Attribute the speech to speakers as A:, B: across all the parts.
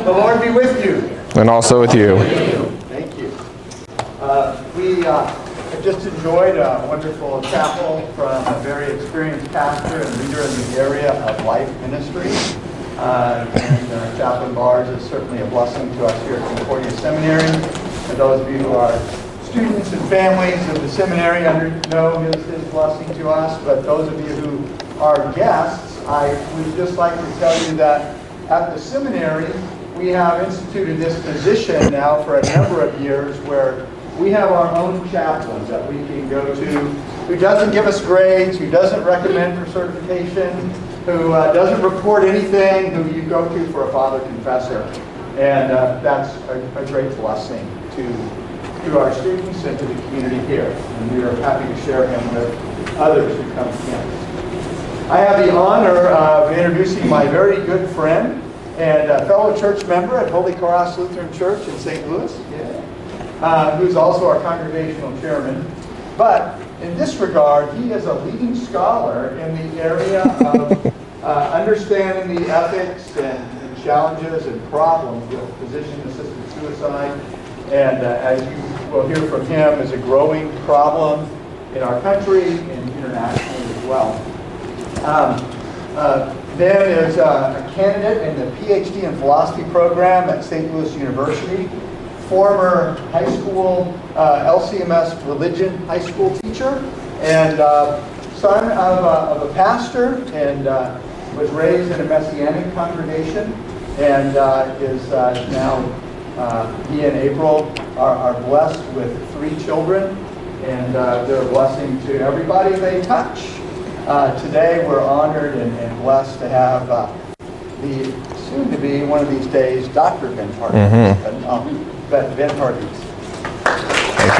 A: The Lord be with you.
B: And also with you.
A: Thank you. We have just enjoyed a wonderful chapel from a very experienced pastor and leader in the area of life ministry. And Chaplain Bars is certainly a blessing to us here at Concordia Seminary. And those of you who are students and families of the seminary know his blessing to us. But those of you who are guests, I would just like to tell you that at the seminary, we have instituted this position now for a number of years where we have our own chaplain that we can go to who doesn't give us grades, who doesn't recommend for certification, who doesn't report anything, who you go to for a father confessor. And that's a great blessing to our students and to the community here. And we are happy to share him with others who come to campus. I have the honor of introducing my very good friend and a fellow church member at Holy Cross Lutheran Church in St. Louis, who's also our congregational chairman. But in this regard, he is a leading scholar in the area of understanding the ethics and challenges and problems with physician-assisted suicide. And as you will hear from him, is a growing problem in our country and internationally as well. Ben is a candidate in the PhD in philosophy program at St. Louis University, former high school LCMS religion high school teacher, and son of a pastor, and was raised in a Messianic congregation, and is now, he and April are blessed with 3 children, and they're a blessing to everybody they touch. Today we're honored and blessed to have the soon-to-be, one of these days, Dr. Ben Parviz. Ben Parviz.
B: Thank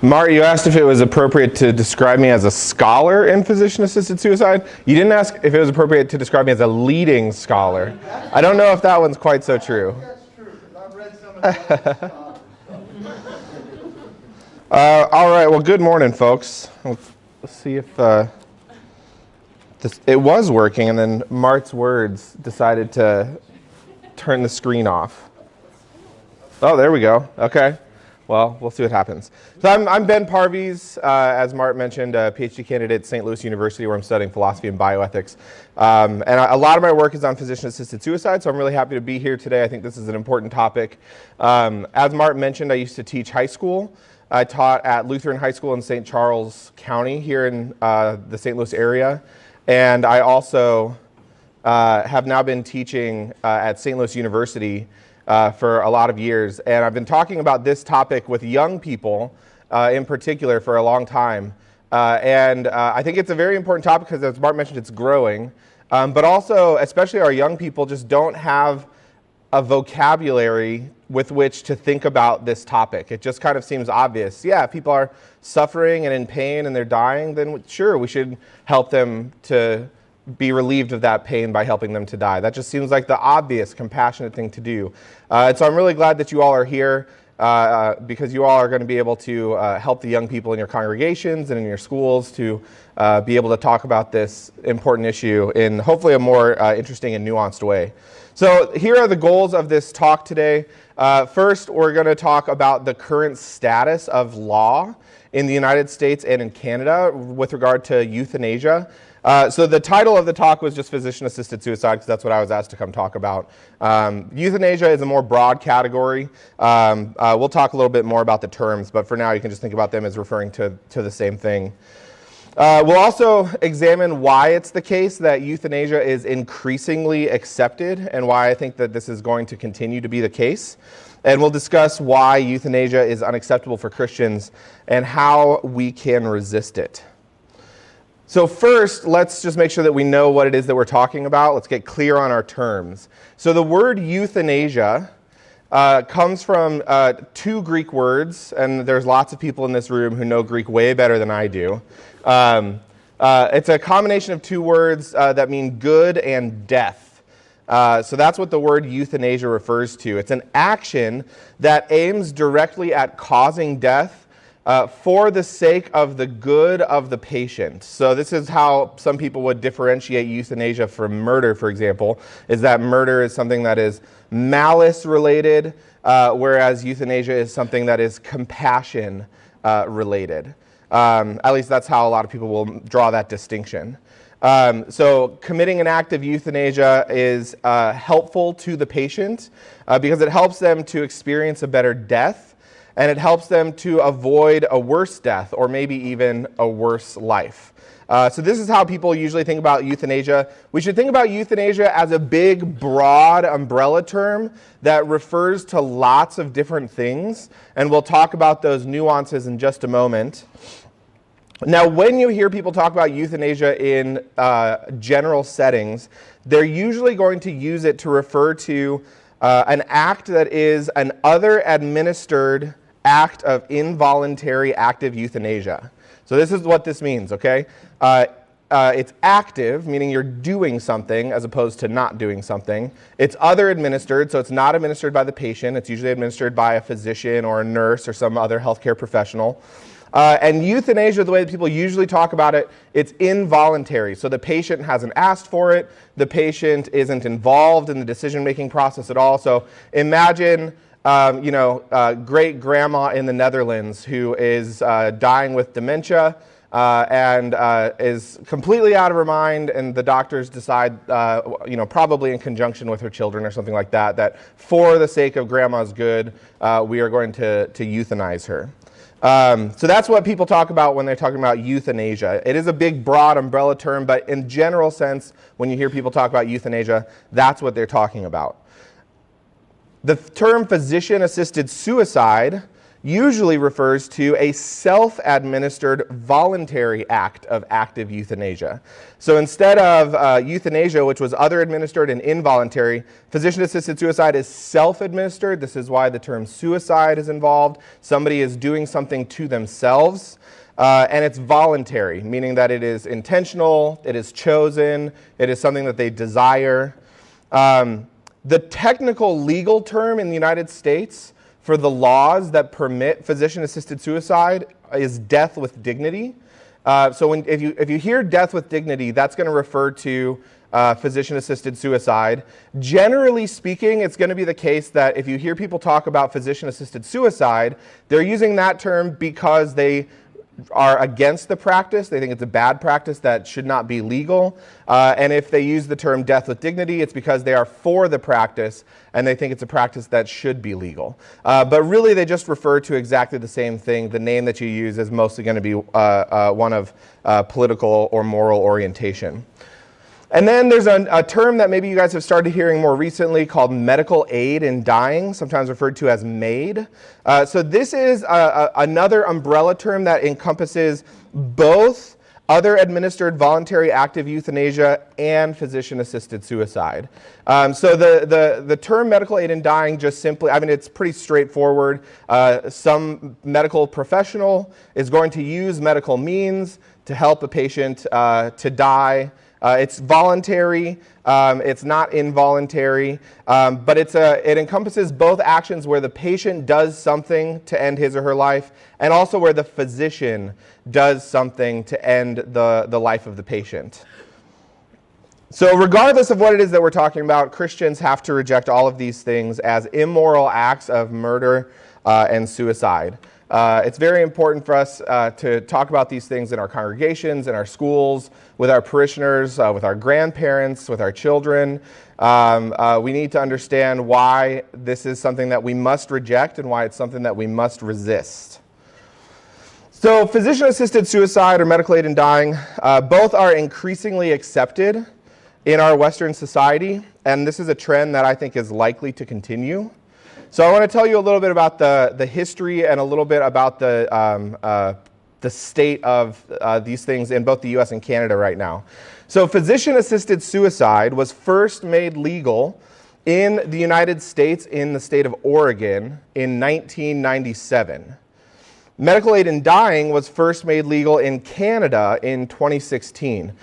B: you. Mart, you asked if it was appropriate to describe me as a scholar in physician-assisted suicide. You didn't ask if it was appropriate to describe me as a leading scholar. I don't know if that one's quite so true.
A: That's true, because I've read some of the scholars.
B: All right, well, good morning, folks. Let's see if it was working, and then Mart's words decided to turn the screen off. Oh, there we go. Okay. Well, we'll see what happens. So I'm Ben Parviz, as Mart mentioned, a PhD candidate at St. Louis University, where I'm studying philosophy and bioethics. And a lot of my work is on physician-assisted suicide, so I'm really happy to be here today. I think this is an important topic. As Mart mentioned, I used to teach high school. I taught at Lutheran High School in St. Charles County here in the St. Louis area. And I also have now been teaching at St. Louis University for a lot of years. And I've been talking about this topic with young people in particular for a long time. And I think it's a very important topic because, as Mart mentioned, it's growing. But also, especially our young people just don't have a vocabulary with which to think about this topic. It just kind of seems obvious. Yeah, if people are suffering and in pain and they're dying, then sure, we should help them to be relieved of that pain by helping them to die. That just seems like the obvious, compassionate thing to do. And so I'm really glad that you all are here because you all are going to be able to help the young people in your congregations and in your schools to be able to talk about this important issue in hopefully a more interesting and nuanced way. So here are the goals of this talk today. First, we're going to talk about the current status of law in the United States and in Canada with regard to euthanasia. So the title of the talk was just physician-assisted suicide, because that's what I was asked to come talk about. Euthanasia is a more broad category. We'll talk a little bit more about the terms, but for now you can just think about them as referring to the same thing. We'll also examine why it's the case that euthanasia is increasingly accepted and why I think that this is going to continue to be the case. And we'll discuss why euthanasia is unacceptable for Christians and how we can resist it. So first, let's just make sure that we know what it is that we're talking about. Let's get clear on our terms. So the word euthanasia comes from 2 Greek words, and there's lots of people in this room who know Greek way better than I do. It's a combination of 2 words that mean good and death. So that's what the word euthanasia refers to. It's an action that aims directly at causing death for the sake of the good of the patient. So this is how some people would differentiate euthanasia from murder, for example, is that murder is something that is malice related, whereas euthanasia is something that is compassion related. At least that's how a lot of people will draw that distinction. So committing an act of euthanasia is helpful to the patient because it helps them to experience a better death, and it helps them to avoid a worse death or maybe even a worse life. So this is how people usually think about euthanasia. We should think about euthanasia as a big, broad umbrella term that refers to lots of different things, and we'll talk about those nuances in just a moment. Now, when you hear people talk about euthanasia in general settings, they're usually going to use it to refer to an act that is an other administered act of involuntary active euthanasia. So this is what this means, okay? It's active, meaning you're doing something as opposed to not doing something. It's other administered, so it's not administered by the patient. It's usually administered by a physician or a nurse or some other healthcare professional. And euthanasia, the way that people usually talk about it, it's involuntary. So the patient hasn't asked for it. The patient isn't involved in the decision-making process at all. So imagine great grandma in the Netherlands who is dying with dementia and is completely out of her mind, and the doctors decide, probably in conjunction with her children or something like that, that for the sake of grandma's good, we are going to euthanize her. So that's what people talk about when they're talking about euthanasia. It is a big, broad umbrella term, but in general sense, when you hear people talk about euthanasia, that's what they're talking about. The term physician-assisted suicide usually refers to a self-administered voluntary act of active euthanasia. So instead of euthanasia, which was other administered and involuntary, physician-assisted suicide is self-administered. This is why the term suicide is involved. Somebody is doing something to themselves, and it's voluntary, meaning that it is intentional, it is chosen, it is something that they desire. The technical legal term in the United States for the laws that permit physician-assisted suicide is death with dignity. So if you hear death with dignity, that's going to refer to physician-assisted suicide. Generally speaking, it's going to be the case that if you hear people talk about physician-assisted suicide, they're using that term because they are against the practice. They think it's a bad practice that should not be legal. And if they use the term death with dignity, it's because they are for the practice and they think it's a practice that should be legal. But really, they just refer to exactly the same thing. The name that you use is mostly going to be one of political or moral orientation. And then there's a term that maybe you guys have started hearing more recently called medical aid in dying, sometimes referred to as MAID. So this is another umbrella term that encompasses both other administered voluntary active euthanasia and physician-assisted suicide. So the term medical aid in dying just simply, it's pretty straightforward. Some medical professional is going to use medical means to help a patient to die. It's voluntary, it's not involuntary, but it encompasses both actions where the patient does something to end his or her life, and also where the physician does something to end the life of the patient. So regardless of what it is that we're talking about, Christians have to reject all of these things as immoral acts of murder and suicide. It's very important for us to talk about these things in our congregations, in our schools, with our parishioners, with our grandparents, with our children. We need to understand why this is something that we must reject and why it's something that we must resist. So physician-assisted suicide or medical aid in dying, both are increasingly accepted in our Western society, and this is a trend that I think is likely to continue. So I want to tell you a little bit about the history and a little bit about the state of these things in both the US and Canada right now. So physician-assisted suicide was first made legal in the United States in the state of Oregon in 1997. Medical aid in dying was first made legal in Canada in 2016.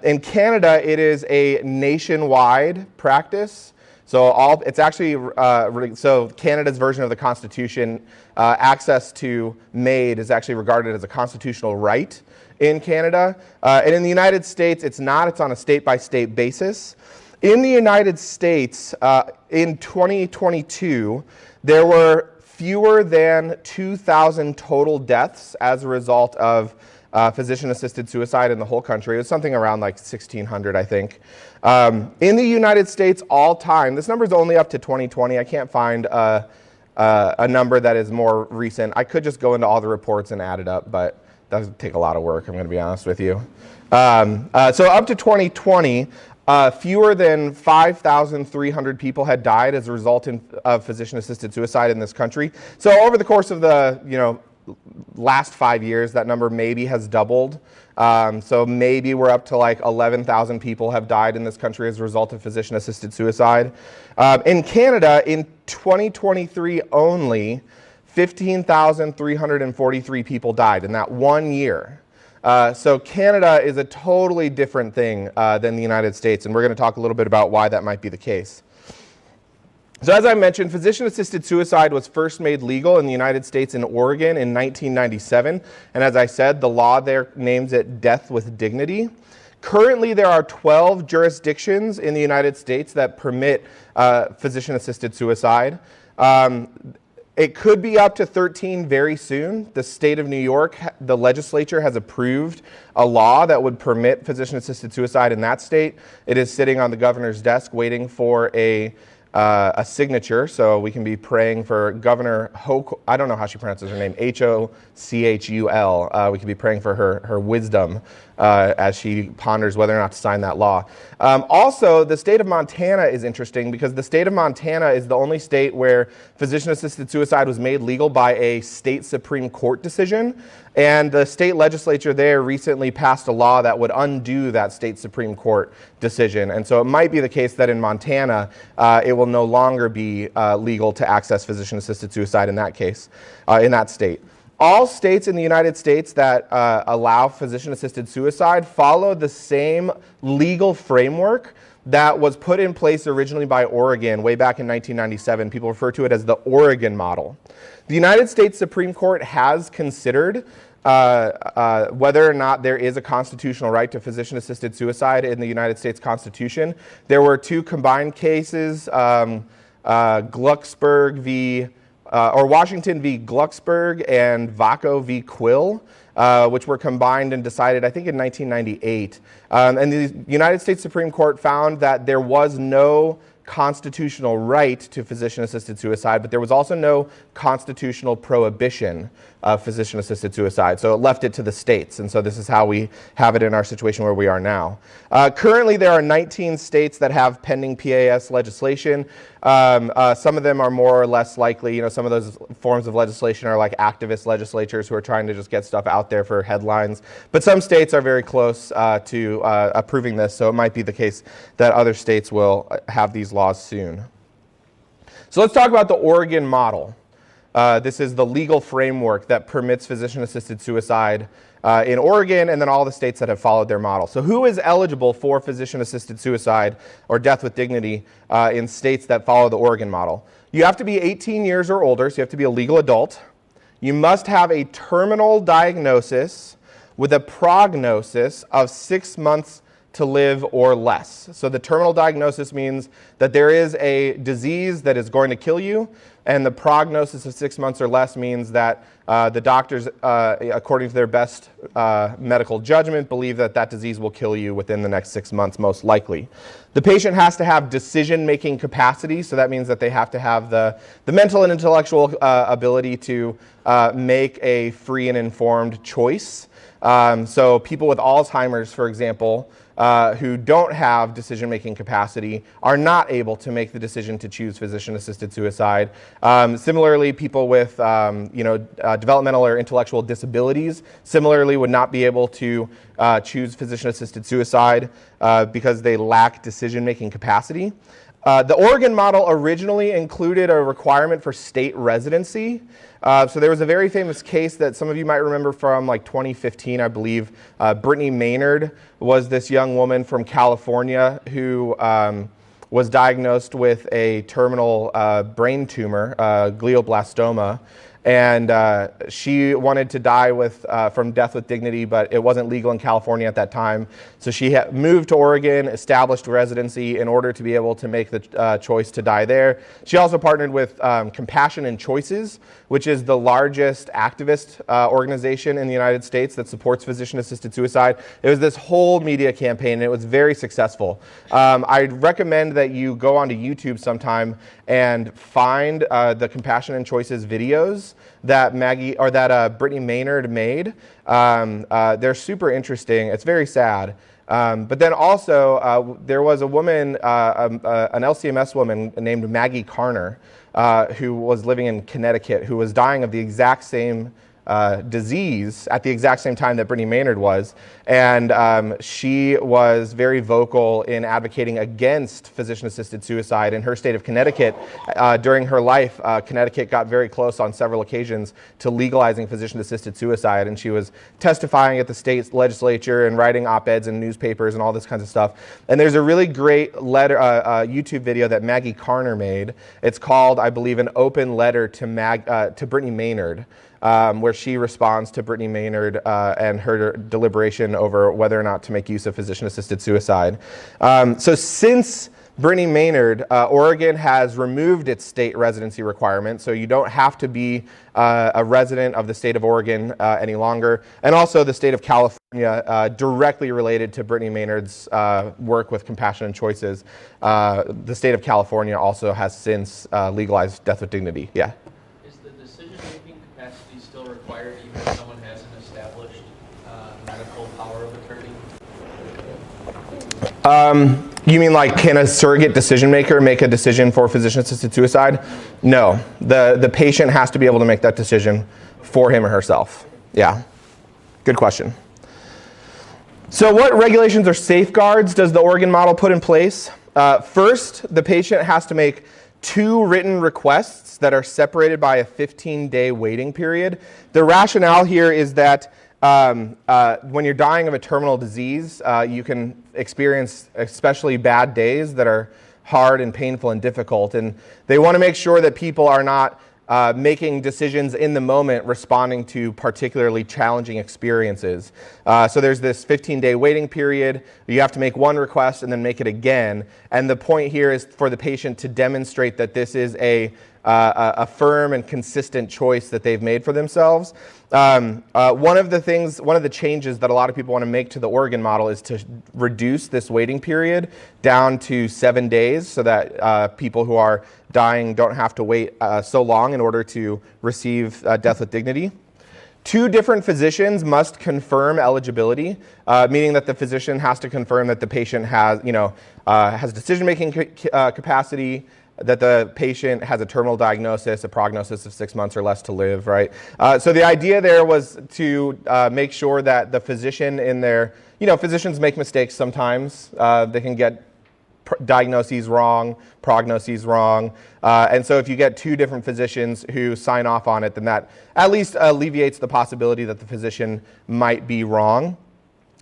B: In Canada, it is a nationwide practice. So it's actually, so Canada's version of the Constitution, access to MAID is actually regarded as a constitutional right in Canada. And in the United States, it's not. It's on a state-by-state basis. In the United States, in 2022, there were fewer than 2,000 total deaths as a result of physician-assisted suicide in the whole country. It was something around like 1,600, I think. In the United States, all time, this number is only up to 2020. I can't find a number that is more recent. I could just go into all the reports and add it up, but that would take a lot of work, I'm going to be honest with you. So up to 2020, fewer than 5,300 people had died as a result of physician-assisted suicide in this country. So over the course of the last 5 years, that number maybe has doubled. So maybe we're up to like 11,000 people have died in this country as a result of physician-assisted suicide. In Canada, in 2023 only, 15,343 people died in that 1 year. So Canada is a totally different thing than the United States, and we're going to talk a little bit about why that might be the case. So as I mentioned, physician-assisted suicide was first made legal in the United States in Oregon in 1997, and as I said, the law there names it death with dignity. Currently, there are 12 jurisdictions in the United States that permit physician-assisted suicide. It could be up to 13 very soon. The state of New York, the legislature has approved a law that would permit physician-assisted suicide in that state. It is sitting on the governor's desk waiting for a signature, so we can be praying for Governor Hochul. I don't know how she pronounces her name, Hochul. We can be praying for her wisdom as she ponders whether or not to sign that law. Also, the state of Montana is interesting because the state of Montana is the only state where physician-assisted suicide was made legal by a state Supreme Court decision. And the state legislature there recently passed a law that would undo that state Supreme Court decision. And so it might be the case that in Montana, it will no longer be legal to access physician-assisted suicide in that case, in that state. All states in the United States that allow physician-assisted suicide follow the same legal framework that was put in place originally by Oregon way back in 1997. People refer to it as the Oregon model. The United States Supreme Court has considered whether or not there is a constitutional right to physician-assisted suicide in the United States Constitution. There were two combined cases, Glucksberg v. Washington v. Glucksberg and Vaco v. Quill, which were combined and decided, I think, in 1998. And the United States Supreme Court found that there was no constitutional right to physician-assisted suicide, but there was also no constitutional prohibition of physician-assisted suicide. So it left it to the states, and so this is how we have it in our situation where we are now. Currently, there are 19 states that have pending PAS legislation. Some of them are more or less likely. Some of those forms of legislation are like activist legislatures who are trying to just get stuff out there for headlines. But some states are very close to approving this, so it might be the case that other states will have these laws soon. So let's talk about the Oregon model. This is the legal framework that permits physician-assisted suicide in Oregon and then all the states that have followed their model. So who is eligible for physician-assisted suicide or death with dignity in states that follow the Oregon model? You have to be 18 years or older, so you have to be a legal adult. You must have a terminal diagnosis with a prognosis of 6 months to live or less. So the terminal diagnosis means that there is a disease that is going to kill you, and the prognosis of 6 months or less means that the doctors, according to their best medical judgment, believe that that disease will kill you within the next 6 months, most likely. The patient has to have decision-making capacity, so that means that they have to have the mental and intellectual ability to make a free and informed choice. So people with Alzheimer's, for example, who don't have decision-making capacity are not able to make the decision to choose physician-assisted suicide. Similarly, people with developmental or intellectual disabilities similarly would not be able to choose physician-assisted suicide because they lack decision-making capacity. The Oregon model originally included a requirement for state residency. So there was a very famous case that some of you might remember from like 2015, I believe. Brittany Maynard was this young woman from California who was diagnosed with a terminal brain tumor, glioblastoma. And she wanted to die from death with dignity, but it wasn't legal in California at that time. So she moved to Oregon, established residency in order to be able to make the choice to die there. She also partnered with Compassion and Choices, which is the largest activist organization in the United States that supports physician-assisted suicide. It was this whole media campaign, and it was very successful. I'd recommend that you go onto YouTube sometime and find the Compassion and Choices videos that Brittany Maynard made. They're super interesting. It's very sad. But then also, there was a woman, an LCMS woman named Maggie Carner, who was living in Connecticut, who was dying of the exact same disease at the exact same time that Brittany Maynard was. And she was very vocal in advocating against physician-assisted suicide in her state of Connecticut. During her life, Connecticut got very close on several occasions to legalizing physician-assisted suicide, and she was testifying at the state legislature and writing op-eds in newspapers and all this kinds of stuff. And there's a really great YouTube video that Maggie Carner made. It's called, I believe, An Open Letter to Brittany Maynard. Where she responds to Brittany Maynard and her deliberation over whether or not to make use of physician-assisted suicide. So since Brittany Maynard, Oregon has removed its state residency requirement, so you don't have to be a resident of the state of Oregon any longer. And also the state of California, directly related to Brittany Maynard's work with Compassion and Choices, the state of California also has since legalized death with dignity. Yeah.
C: Still required even if someone has an established medical power of attorney?
B: You mean like, can a surrogate decision maker make a decision for physician-assisted suicide? No. The patient has to be able to make that decision for him or herself. Yeah. Good question. So what regulations or safeguards does the Oregon model put in place? First, the patient has to make 2 written requests that are separated by a 15-day waiting period. The rationale here is that when you're dying of a terminal disease, you can experience especially bad days that are hard and painful and difficult. And they want to make sure that people are not making decisions in the moment responding to particularly challenging experiences. So there's this 15-day waiting period. You have to make 1 request and then make it again. And the point here is for the patient to demonstrate that this is a firm and consistent choice that they've made for themselves. One of the changes that a lot of people want to make to the Oregon model is to reduce this waiting period down to 7 days so that people who are dying don't have to wait so long in order to receive death with dignity. 2 different physicians must confirm eligibility, meaning that the physician has to confirm that the patient has decision-making capacity, that the patient has a terminal diagnosis, a prognosis of 6 months or less to live, right? So the idea there was to make sure that the physician in their, physicians make mistakes sometimes. They can get diagnoses wrong, prognoses wrong. And so if you get 2 different physicians who sign off on it, then that at least alleviates the possibility that the physician might be wrong.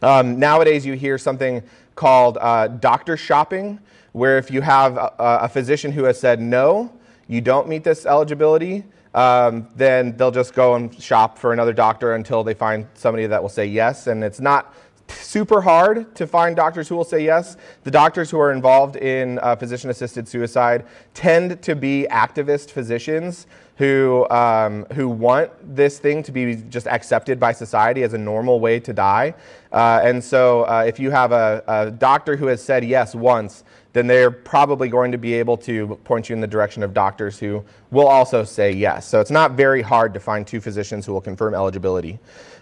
B: Nowadays you hear something called doctor shopping, where if you have a physician who has said, no, you don't meet this eligibility, then they'll just go and shop for another doctor until they find somebody that will say yes. And it's not super hard to find doctors who will say yes. The doctors who are involved in physician-assisted suicide tend to be activist physicians who want this thing to be just accepted by society as a normal way to die. And so if you have a doctor who has said yes once, then they're probably going to be able to point you in the direction of doctors who will also say yes. So it's not very hard to find 2 physicians who will confirm eligibility.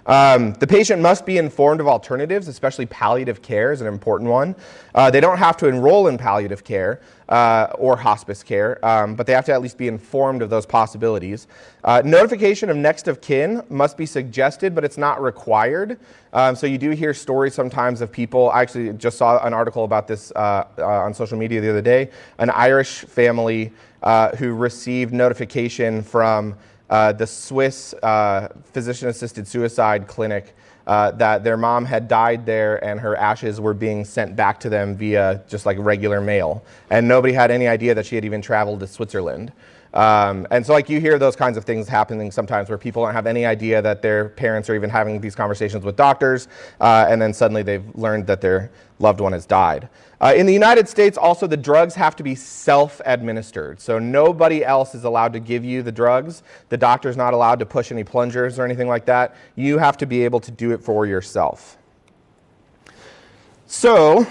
B: The patient must be informed of alternatives, especially palliative care is an important one. They don't have to enroll in palliative care or hospice care, but they have to at least be informed of those possibilities. Notification of next of kin must be suggested, but it's not required. So you do hear stories sometimes of people. I actually just saw an article about this on social media the other day. An Irish family who received notification from the Swiss physician-assisted suicide clinic that their mom had died there and her ashes were being sent back to them via just like regular mail. And nobody had any idea that she had even traveled to Switzerland. And so like you hear those kinds of things happening sometimes where people don't have any idea that their parents are even having these conversations with doctors, and then suddenly they've learned that their loved one has died. In the United States, also the drugs have to be self-administered. So nobody else is allowed to give you the drugs. The doctor's not allowed to push any plungers or anything like that. You have to be able to do it for yourself. So,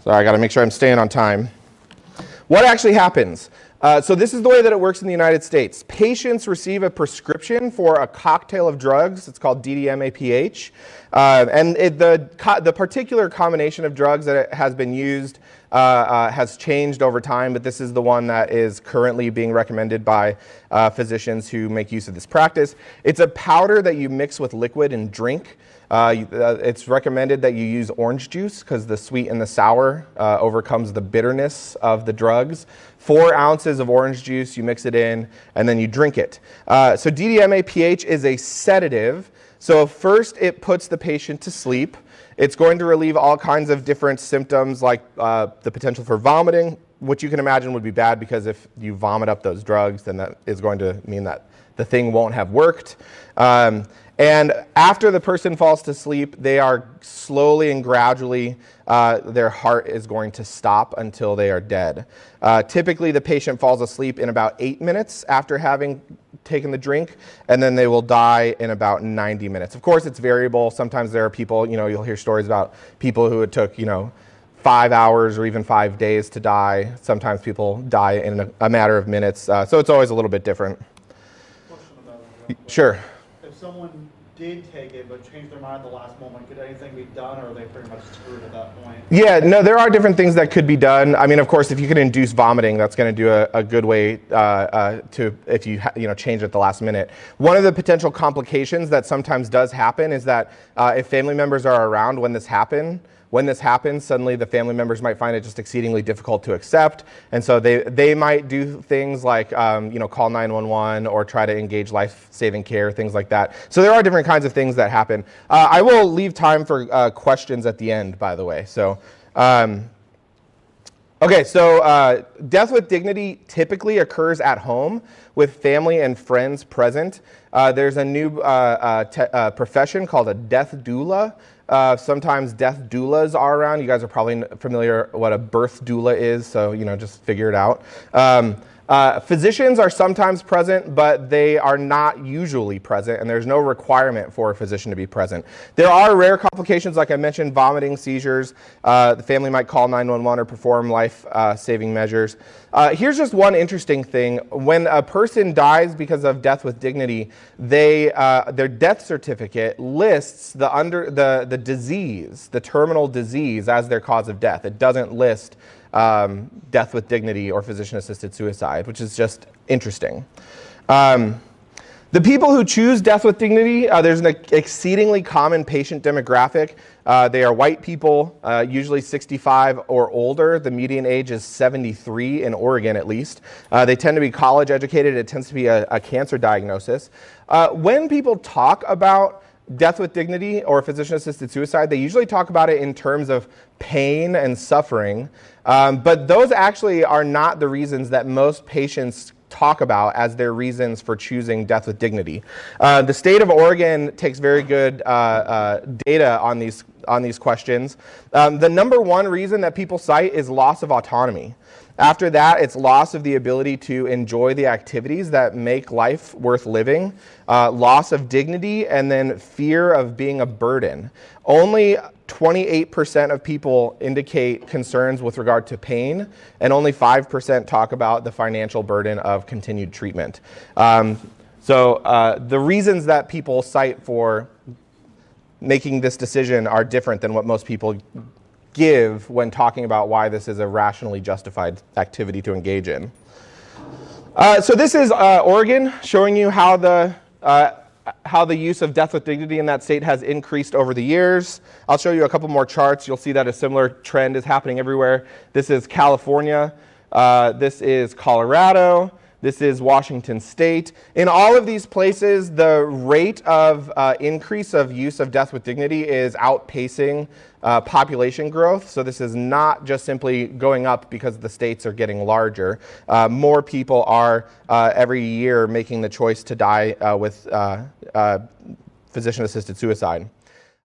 B: sorry, I got to make sure I'm staying on time. What actually happens? So this is the way that it works in the United States. Patients receive a prescription for a cocktail of drugs. It's called DDMA-PH. And the particular combination of drugs that has been used has changed over time, but this is the one that is currently being recommended by physicians who make use of this practice. It's a powder that you mix with liquid and drink. It's recommended that you use orange juice because the sweet and the sour overcomes the bitterness of the drugs. 4 ounces of orange juice, you mix it in, and then you drink it. So DDMA-PH is a sedative. So first it puts the patient to sleep. It's going to relieve all kinds of different symptoms like the potential for vomiting, which you can imagine would be bad because if you vomit up those drugs, then that is going to mean that the thing won't have worked. And after the person falls to sleep, they are slowly and gradually, their heart is going to stop until they are dead. Typically, the patient falls asleep in about 8 minutes after having taken the drink, and then they will die in about 90 minutes. Of course, it's variable. Sometimes there are people, you'll hear stories about people who it took, 5 hours or even 5 days to die. Sometimes people die in a matter of minutes. So it's always a little bit different.
D: Question about it.
B: Sure.
D: If someone did take it but changed their mind at the last moment, could anything be done, or are they pretty much screwed at that point?
B: Yeah, no, there are different things that could be done. I mean, of course, if you can induce vomiting, that's going to do a good way to, if you change at the last minute. One of the potential complications that sometimes does happen is that if family members are around when this happens, suddenly the family members might find it just exceedingly difficult to accept. And so they might do things like, call 911 or try to engage life-saving care, things like that. So there are different kinds of things that happen. I will leave time for questions at the end, by the way. So, okay, so death with dignity typically occurs at home with family and friends present. There's a new profession called a death doula. Sometimes death doulas are around. You guys are probably familiar what a birth doula is, so just figure it out. Physicians are sometimes present, but they are not usually present, and there's no requirement for a physician to be present. There are rare complications, like I mentioned, vomiting, seizures. The family might call 911 or perform life-saving measures. Here's just one interesting thing. When a person dies because of death with dignity, their death certificate lists the disease, the terminal disease, as their cause of death. It doesn't list death with dignity or physician-assisted suicide, which is just interesting. The people who choose death with dignity, there's an exceedingly common patient demographic. They are white people, usually 65 or older. The median age is 73 in Oregon, at least. They tend to be college educated. It tends to be a cancer diagnosis. When people talk about death with dignity or physician-assisted suicide, they usually talk about it in terms of pain and suffering, but those actually are not the reasons that most patients talk about as their reasons for choosing death with dignity. The state of Oregon takes very good data on these questions. The number one reason that people cite is loss of autonomy. After that, it's loss of the ability to enjoy the activities that make life worth living, loss of dignity, and then fear of being a burden. Only 28% of people indicate concerns with regard to pain, and only 5% talk about the financial burden of continued treatment. So the reasons that people cite for making this decision are different than what most people give when talking about why this is a rationally justified activity to engage in. So this is Oregon, showing you how the use of death with dignity in that state has increased over the years. I'll show you a couple more charts. You'll see that a similar trend is happening everywhere. This is California. This is Colorado. This is Washington State. In all of these places, the rate of increase of use of death with dignity is outpacing population growth. So this is not just simply going up because the states are getting larger. More people are every year making the choice to die with physician-assisted suicide.